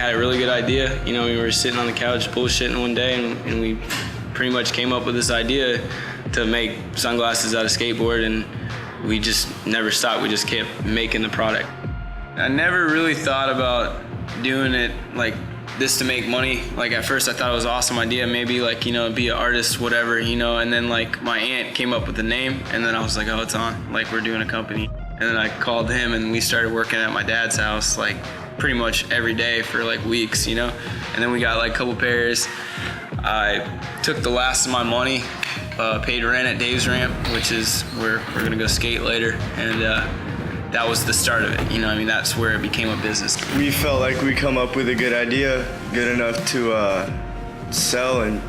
had a really good idea. You know, we were sitting on the couch bullshitting one day, and we pretty much came up with this idea to make sunglasses out of skateboard, and we just never stopped. We just kept making the product. I never really thought about doing it like this to make money. Like at first I thought it was an awesome idea, maybe like, you know, be an artist, whatever, you know, and then like my aunt came up with the name, and then I was like, oh, it's on, like we're doing a company. And then I called him and we started working at my dad's house like pretty much every day for like weeks, you know, and then we got like a couple pairs. I took the last of my money, paid rent at Dave's Ramp, which is where we're gonna go skate later, and that was the start of it. You know, I mean, that's where it became a business. We felt like we come up with a good idea, good enough to sell, and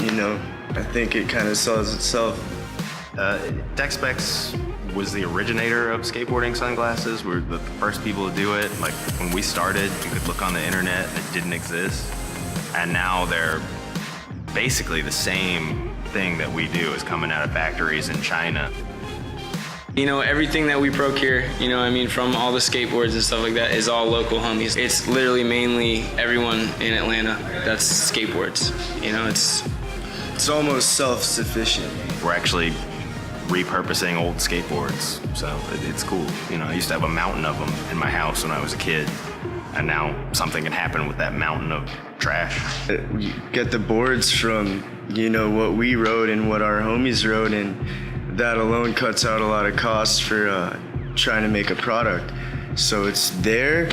you know, I think it kind of sells itself. Specks was the originator of skateboarding sunglasses. We're the first people to do it. Like when we started, you could look on the internet and it didn't exist, and now they're basically the same thing that we do is coming out of factories in China. You know, everything that we procure, you know, I mean, from all the skateboards and stuff like that is all local homies. It's literally mainly everyone in Atlanta that's skateboards. You know, it's almost self-sufficient. We're actually repurposing old skateboards, so it's cool. You know, I used to have a mountain of them in my house when I was a kid, and now something can happen with that mountain of trash. We get the boards from, you know, what we rode and what our homies rode, and that alone cuts out a lot of costs for trying to make a product. So it's there,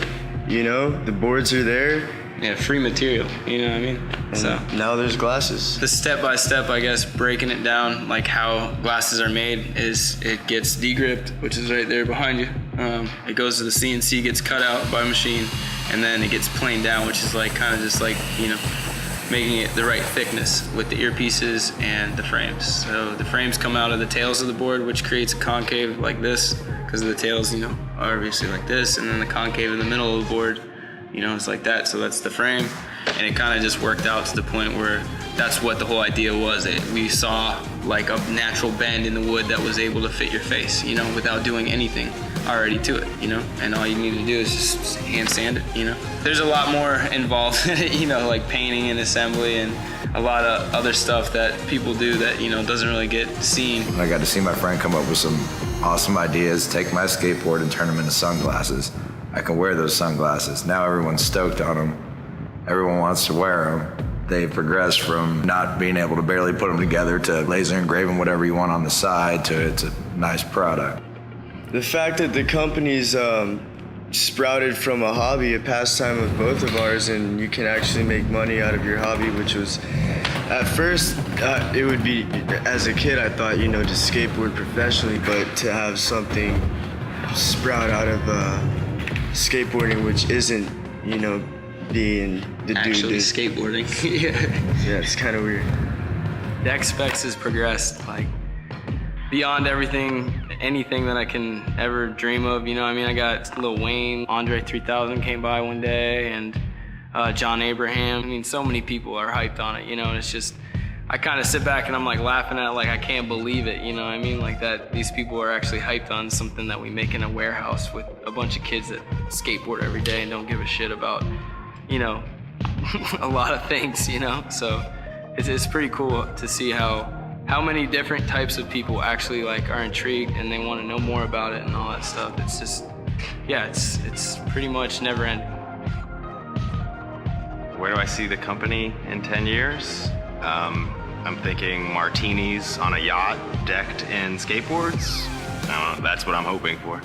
you know, the boards are there. Yeah, free material, you know what I mean? And so now there's glasses. The step-by-step, I guess, breaking it down, like how glasses are made, is it gets degripped, which is right there behind you. It goes to the CNC, gets cut out by machine, and then it gets planed down, which is like kind of just like, you know, making it the right thickness with the earpieces and the frames. So the frames come out of the tails of the board, which creates a concave like this, because the tails, you know, are obviously like this, and then the concave in the middle of the board, you know, it's like that. So that's the frame, and it kind of just worked out to the point where that's what the whole idea was. We saw like a natural bend in the wood that was able to fit your face, you know, without doing anything already to it, you know, and all you need to do is just hand sand it, you know. There's a lot more involved in it, you know, like painting and assembly and a lot of other stuff that people do that, you know, doesn't really get seen. I got to see my friend come up with some awesome ideas, take my skateboard and turn them into sunglasses. I can wear those sunglasses. Now everyone's stoked on them. Everyone wants to wear them. They've progressed from not being able to barely put them together to laser engraving whatever you want on the side to it's a nice product. The fact that the company's sprouted from a hobby, a pastime of both of ours, and you can actually make money out of your hobby, which was, at first, it would be, as a kid, I thought, you know, to skateboard professionally, but to have something sprout out of skateboarding, which isn't, you know, being the actually dude. Skateboarding. Yeah, it's kind of weird. Specks has progressed like beyond anything that I can ever dream of. You know, I mean, I got Lil Wayne, Andre 3000 came by one day, and John Abraham. I mean, so many people are hyped on it, you know, and it's just, I kind of sit back and I'm like laughing at it, like I can't believe it, you know what I mean? Like that these people are actually hyped on something that we make in a warehouse with a bunch of kids that skateboard every day and don't give a shit about, you know, a lot of things, you know? So it's pretty cool to see how many different types of people actually like are intrigued and they want to know more about it and all that stuff. It's just, yeah, it's pretty much never ending. Where do I see the company in 10 years? I'm thinking martinis on a yacht decked in skateboards. I don't know, that's what I'm hoping for.